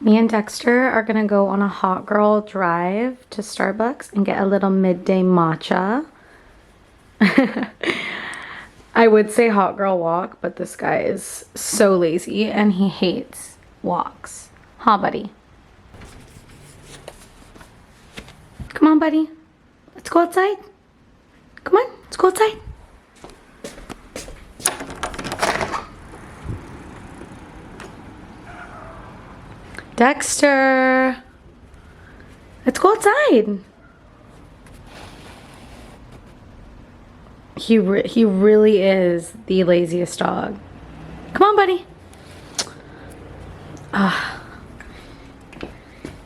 Me and Dexter are gonna go on a hot girl drive to Starbucks and get a little midday matcha. I would say hot girl walk, but this guy is so lazy and he hates walks. Huh, buddy? Come on, buddy. Let's go outside. Come on, let's go outside. Dexter, let's go outside. He really is the laziest dog. Come on, buddy.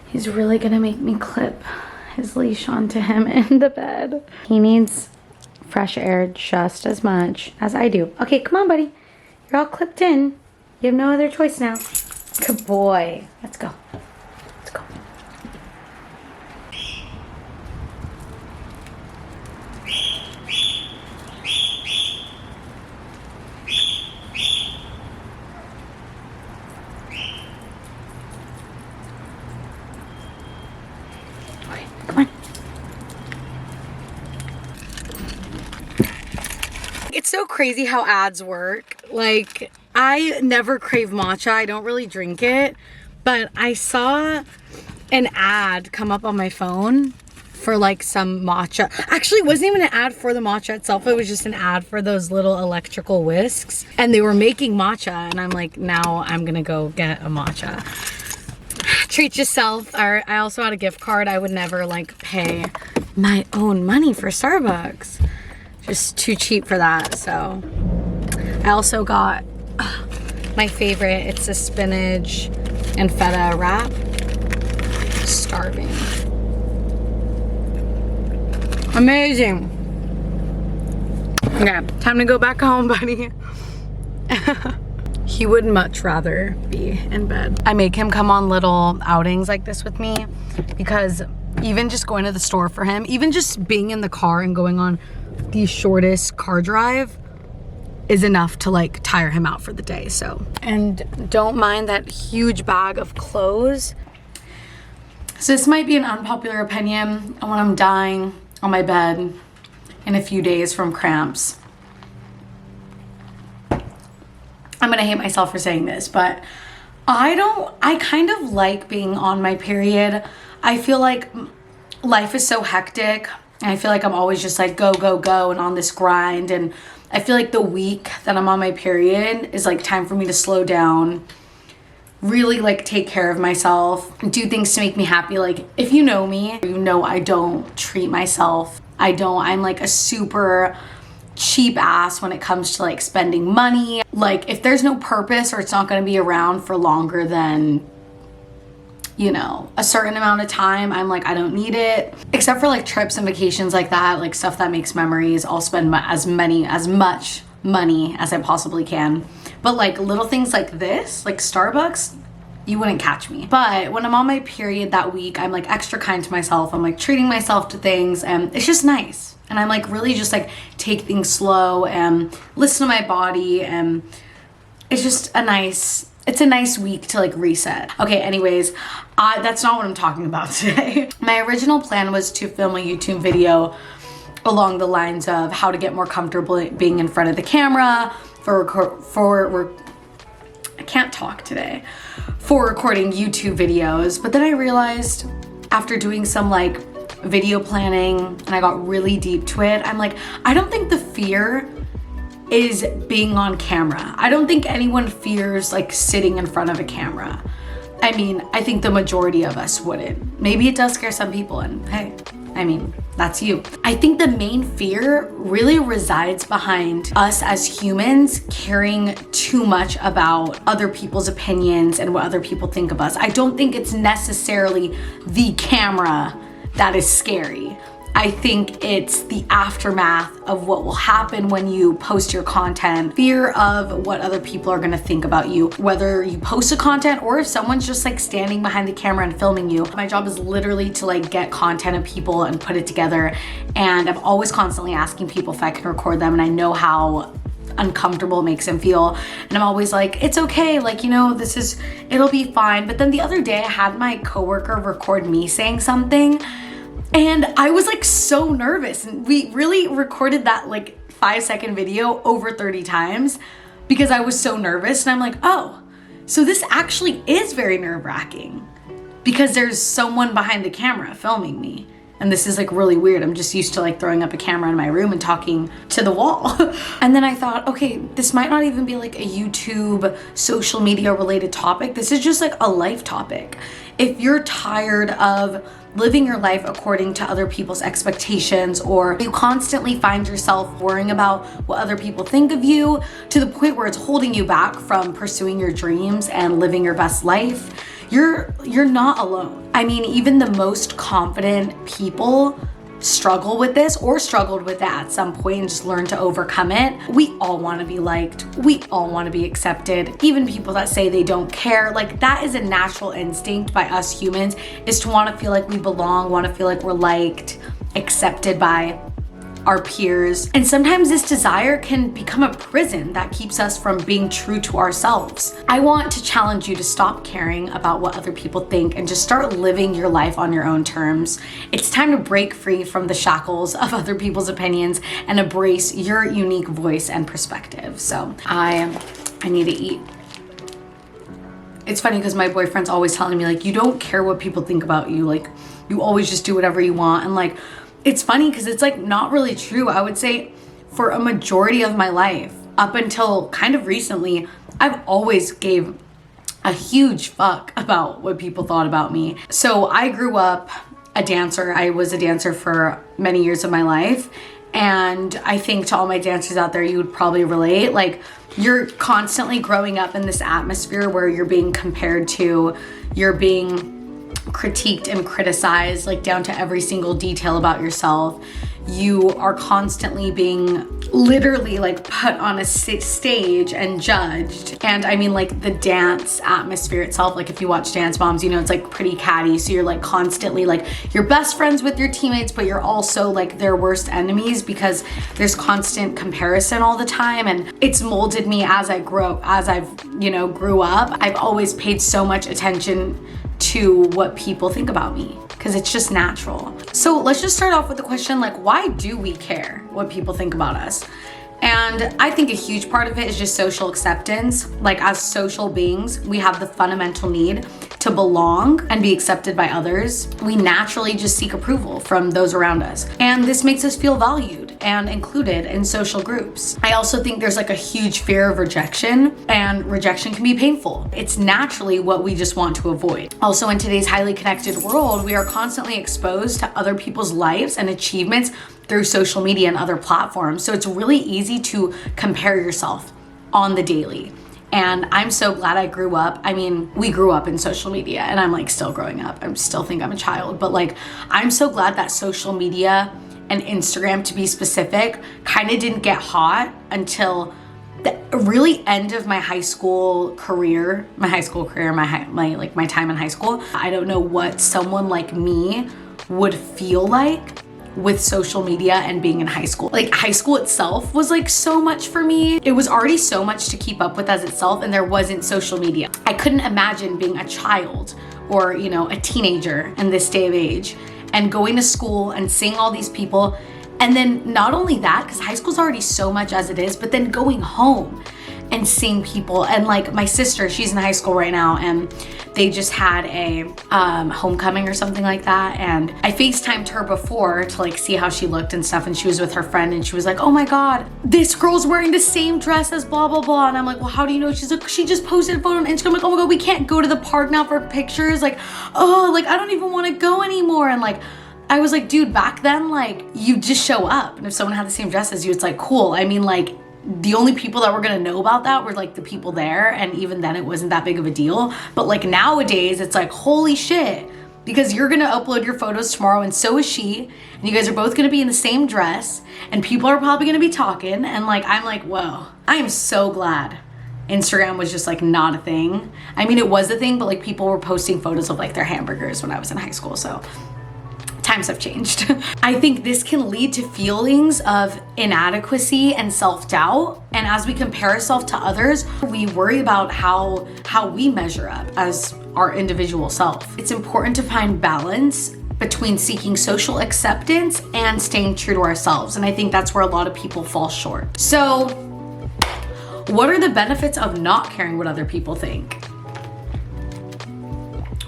He's really gonna make me clip his leash onto him in the bed. He needs fresh air just as much as I do. Okay, come on, buddy. You're all clipped in. You have no other choice now. Good boy. Let's go. Let's go. Okay, come on. It's so crazy how ads work. Like, I never crave matcha. I don't really drink it, but I saw an ad come up on my phone for like some matcha. Actually, it wasn't even an ad for the matcha itself. It was just an ad for those little electrical whisks, and they were making matcha, and I'm like, now I'm gonna go get a matcha. Treat yourself. I also had a gift card. I would never like pay my own money for Starbucks. Just too cheap for that. So I also got my favorite. It's a spinach and feta wrap. Starving. Amazing. Okay, time to go back home, buddy. He would much rather be in bed. I make him come on little outings like this with me because even just going to the store for him, even just being in the car and going on the shortest car drive is enough to like tire him out for the day. So, and don't mind that huge bag of clothes. So this might be an unpopular opinion on when I'm dying on my bed in a few days from cramps. I'm gonna hate myself for saying this, but I kind of like being on my period. I feel like life is so hectic and I feel like I'm always just like go, go, go and on this grind, and I feel like the week that I'm on my period is like time for me to slow down, really like take care of myself, do things to make me happy. Like if you know me, you know I don't treat myself. I'm like a super cheap ass when it comes to like spending money. Like if there's no purpose or it's not going to be around for longer than, you know, a certain amount of time, I'm like, I don't need it. Except for like trips and vacations like that, like stuff that makes memories, I'll spend as much money as I possibly can. But like little things like this, like Starbucks, you wouldn't catch me. But when I'm on my period that week, I'm like extra kind to myself. I'm like treating myself to things, and it's just nice. And I'm like really just like take things slow and listen to my body, and it's just it's a nice week to like reset. Okay, anyways, that's not what I'm talking about today. My original plan was to film a YouTube video along the lines of how to get more comfortable being in front of the camera I can't talk today, for recording YouTube videos. But then I realized after doing some like video planning and I got really deep to it, I'm like, I don't think the fear is being on camera. I don't think anyone fears like sitting in front of a camera. I mean, I think the majority of us wouldn't. Maybe it does scare some people, and hey, I mean, that's you. I think the main fear really resides behind us as humans caring too much about other people's opinions and what other people think of us. I don't think it's necessarily the camera that is scary. I think it's the aftermath of what will happen when you post your content, fear of what other people are gonna think about you, whether you post a content or if someone's just like standing behind the camera and filming you. My job is literally to like get content of people and put it together. And I'm always constantly asking people if I can record them, and I know how uncomfortable it makes him feel. And I'm always like, it's okay, like, you know, it'll be fine. But then the other day I had my coworker record me saying something, and I was like so nervous. And we really recorded that like 5-second video over 30 times because I was so nervous. And I'm like, oh, so this actually is very nerve-wracking because there's someone behind the camera filming me. And this is like really weird. I'm just used to like throwing up a camera in my room and talking to the wall. And then I thought, okay, this might not even be like a YouTube social media related topic. This is just like a life topic. If you're tired of living your life according to other people's expectations, or you constantly find yourself worrying about what other people think of you to the point where it's holding you back from pursuing your dreams and living your best life, you're not alone. I mean, even the most confident people struggle with this or struggled with that at some point and just learn to overcome it. We all want to be liked. We all want to be accepted. Even people that say they don't care, like that is a natural instinct by us humans, is to want to feel like we belong, want to feel like we're liked, accepted by our peers. And sometimes this desire can become a prison that keeps us from being true to ourselves. I want to challenge you to stop caring about what other people think and just start living your life on your own terms. It's time to break free from the shackles of other people's opinions and embrace your unique voice and perspective. So I need to eat. It's funny because my boyfriend's always telling me like, you don't care what people think about you. Like you always just do whatever you want. And like, it's funny because it's like not really true. I would say for a majority of my life, up until kind of recently, I've always gave a huge fuck about what people thought about me. So I grew up a dancer. I was a dancer for many years of my life. And I think to all my dancers out there, you would probably relate. Like you're constantly growing up in this atmosphere where you're being compared to, you're being critiqued and criticized, like down to every single detail about yourself. You are constantly being literally like put on a stage and judged. And I mean like the dance atmosphere itself, like if you watch Dance Moms, you know, it's like pretty catty. So you're like constantly like you're best friends with your teammates, but you're also like their worst enemies because there's constant comparison all the time. And it's molded me as I grow, as I've, you know, grew up. I've always paid so much attention to what people think about me because it's just natural. So let's just start off with the question, like, why do we care what people think about us? And I think a huge part of it is just social acceptance. Like as social beings, we have the fundamental need to belong and be accepted by others. We naturally just seek approval from those around us. And this makes us feel valued and included in social groups. I also think there's like a huge fear of rejection, and rejection can be painful. It's naturally what we just want to avoid. Also, in today's highly connected world, we are constantly exposed to other people's lives and achievements through social media and other platforms. So it's really easy to compare yourself on the daily. And I'm so glad I grew up. I mean, we grew up in social media and I'm like still growing up. I still think I'm a child, but like, I'm so glad that social media and Instagram, to be specific, kind of didn't get hot until the really end of my high school career, my time in high school. I don't know what someone like me would feel like with social media and being in high school. Like high school itself was like so much for me. It was already so much to keep up with as itself, and there wasn't social media. I couldn't imagine being a child or, you know, a teenager in this day of age and going to school and seeing all these people. And then not only that, because high school's already so much as it is, but then going home and seeing people. And like my sister, she's in high school right now, and they just had a homecoming or something like that. And I FaceTimed her before to like see how she looked and stuff. And she was with her friend and she was like, oh my God, this girl's wearing the same dress as blah, blah, blah. And I'm like, well, how do you know? She's like, she just posted a photo on Instagram. I'm like, oh my God, we can't go to the park now for pictures. Like, oh, like I don't even want to go anymore. And like, I was like, dude, back then, like you just show up. And if someone had the same dress as you, it's like, cool. I mean, like, the only people that were gonna know about that were like the people there, and even then it wasn't that big of a deal. But like nowadays it's like, holy shit, because you're gonna upload your photos tomorrow and so is she, and you guys are both gonna be in the same dress and people are probably gonna be talking, and like I'm like, whoa, I am so glad Instagram was just like not a thing. I mean, it was a thing, but like people were posting photos of like their hamburgers when I was in high school. So times have changed. I think this can lead to feelings of inadequacy and self-doubt. And as we compare ourselves to others, we worry about how we measure up as our individual self. It's important to find balance between seeking social acceptance and staying true to ourselves. And I think that's where a lot of people fall short. So, what are the benefits of not caring what other people think?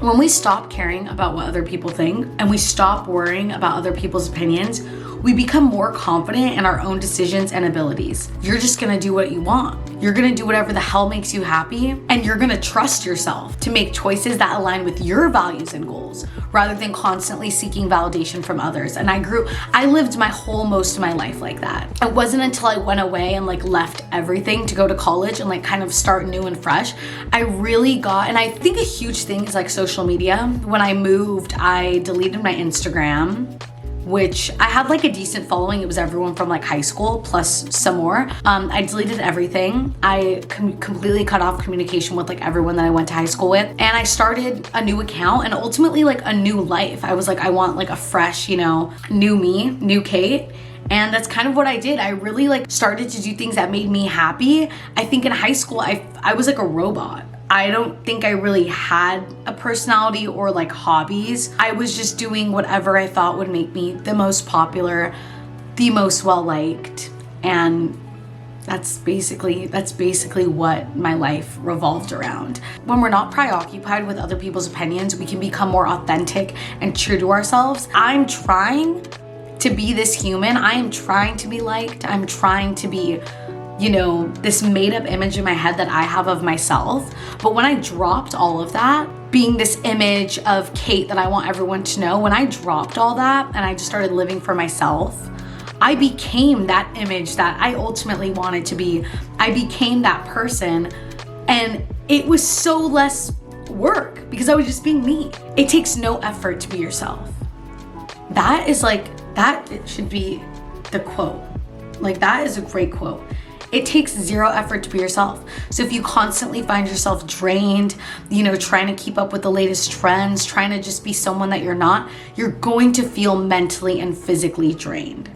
When we stop caring about what other people think and we stop worrying about other people's opinions, we become more confident in our own decisions and abilities. You're just gonna do what you want. You're gonna do whatever the hell makes you happy, and you're gonna trust yourself to make choices that align with your values and goals, rather than constantly seeking validation from others. And I lived most of my life like that. It wasn't until I went away and like left everything to go to college and like kind of start new and fresh, I really got, and I think a huge thing is like social media. When I moved, I deleted my Instagram, which I had like a decent following. It was everyone from like high school plus some more. I deleted everything. I completely cut off communication with like everyone that I went to high school with. And I started a new account and ultimately like a new life. I was like, I want like a fresh, new me, new Kate. And that's kind of what I did. I really like started to do things that made me happy. I think in high school, I was like a robot. I don't think I really had a personality or like hobbies. I was just doing whatever I thought would make me the most popular, the most well-liked. And that's basically what my life revolved around. When we're not preoccupied with other people's opinions, we can become more authentic and true to ourselves. I'm trying to be this human. I am trying to be liked. I'm trying to be this made up image in my head that I have of myself. But when I dropped all of that, being this image of Kate that I want everyone to know, when I dropped all that and I just started living for myself, I became that image that I ultimately wanted to be. I became that person, and it was so less work because I was just being me. It takes no effort to be yourself. That it should be the quote. Like, that is a great quote. It takes zero effort to be yourself. So if you constantly find yourself drained, trying to keep up with the latest trends, trying to just be someone that you're not, you're going to feel mentally and physically drained.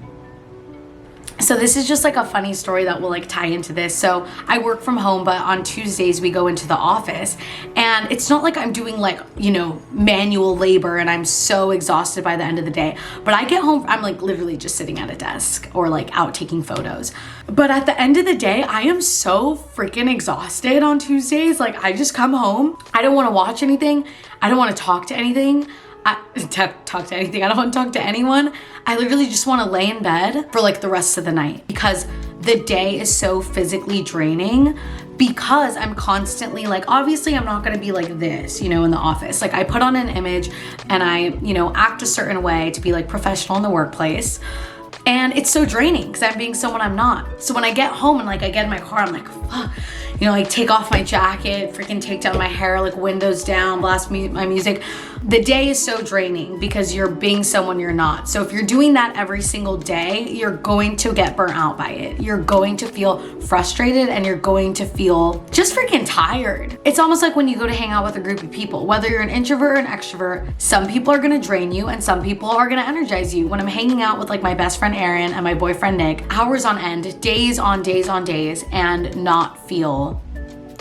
So this is just like a funny story that will like tie into this. So I work from home, but on Tuesdays we go into the office, and it's not like I'm doing like, manual labor and I'm so exhausted by the end of the day. But I get home, I'm like literally just sitting at a desk or like out taking photos. But at the end of the day, I am so freaking exhausted on Tuesdays. Like, I just come home. I don't want to watch anything. I don't want to talk to anything. I don't want to talk to anyone. I literally just want to lay in bed for like the rest of the night, because the day is so physically draining, because I'm constantly like, obviously I'm not going to be like this, in the office. Like, I put on an image and I, act a certain way to be like professional in the workplace. And it's so draining because I'm being someone I'm not. So when I get home and like I get in my car, I'm like, fuck. Like take off my jacket, freaking take down my hair, like windows down, blast my music. The day is so draining because you're being someone you're not. So if you're doing that every single day, you're going to get burnt out by it. You're going to feel frustrated and you're going to feel just freaking tired. It's almost like when you go to hang out with a group of people, whether you're an introvert or an extrovert, some people are gonna drain you and some people are gonna energize you. When I'm hanging out with like my best friend Erin and my boyfriend Nick, hours on end, days on days on days, and not feel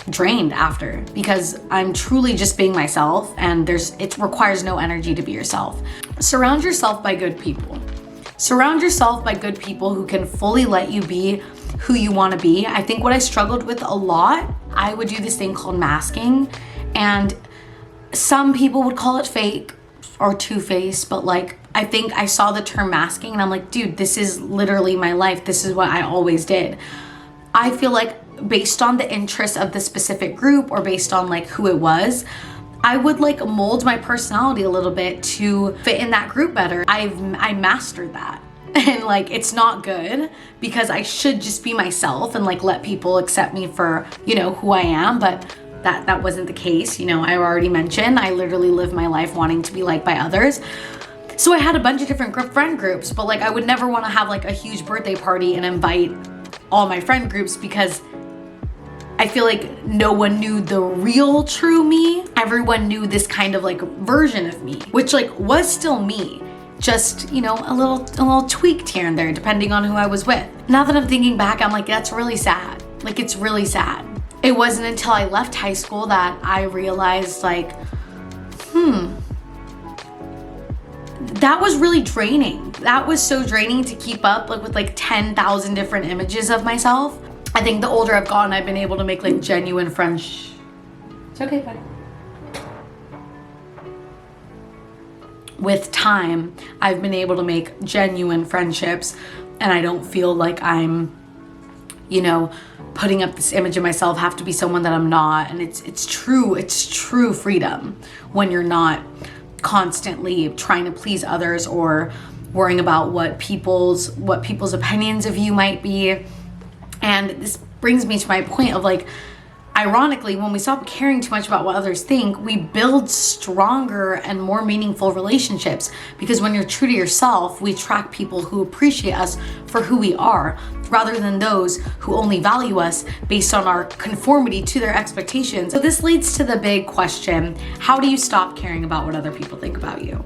drained after, because I'm truly just being myself, and it requires no energy to be yourself. Surround yourself by good people. Surround yourself by good people who can fully let you be who you want to be. I think what I struggled with a lot, I would do this thing called masking, and some people would call it fake or two-faced, but like, I think I saw the term masking and I'm like, dude, this is literally my life. This is what I always did. I feel like based on the interests of the specific group or based on like who it was, I would like mold my personality a little bit to fit in that group better. I mastered that. And like, it's not good because I should just be myself and like let people accept me for, who I am. But that wasn't the case. I already mentioned, I literally live my life wanting to be liked by others. So I had a bunch of different friend groups, but like I would never want to have like a huge birthday party and invite all my friend groups because I feel like no one knew the real true me. Everyone knew this kind of like version of me, which like was still me. just, you know, a little tweaked here and there depending on who I was with. Now that I'm thinking back, I'm like, that's really sad. Like, it's really sad. It wasn't until I left high school that I realized, like, that was really draining. That was so draining to keep up, like, with like 10,000 different images of myself. I think the older I've gotten, I've been able to make like genuine friends. It's okay, buddy. With time, I've been able to make genuine friendships, and I don't feel like I'm, you know, putting up this image of myself, have to be someone that I'm not. And it's true freedom when you're not constantly trying to please others or worrying about what people's opinions of you might be. And this brings me to my point of, like, ironically, when we stop caring too much about what others think, we build stronger and more meaningful relationships. Because when you're true to yourself, we attract people who appreciate us for who we are, rather than those who only value us based on our conformity to their expectations. So this leads to the big question: how do you stop caring about what other people think about you?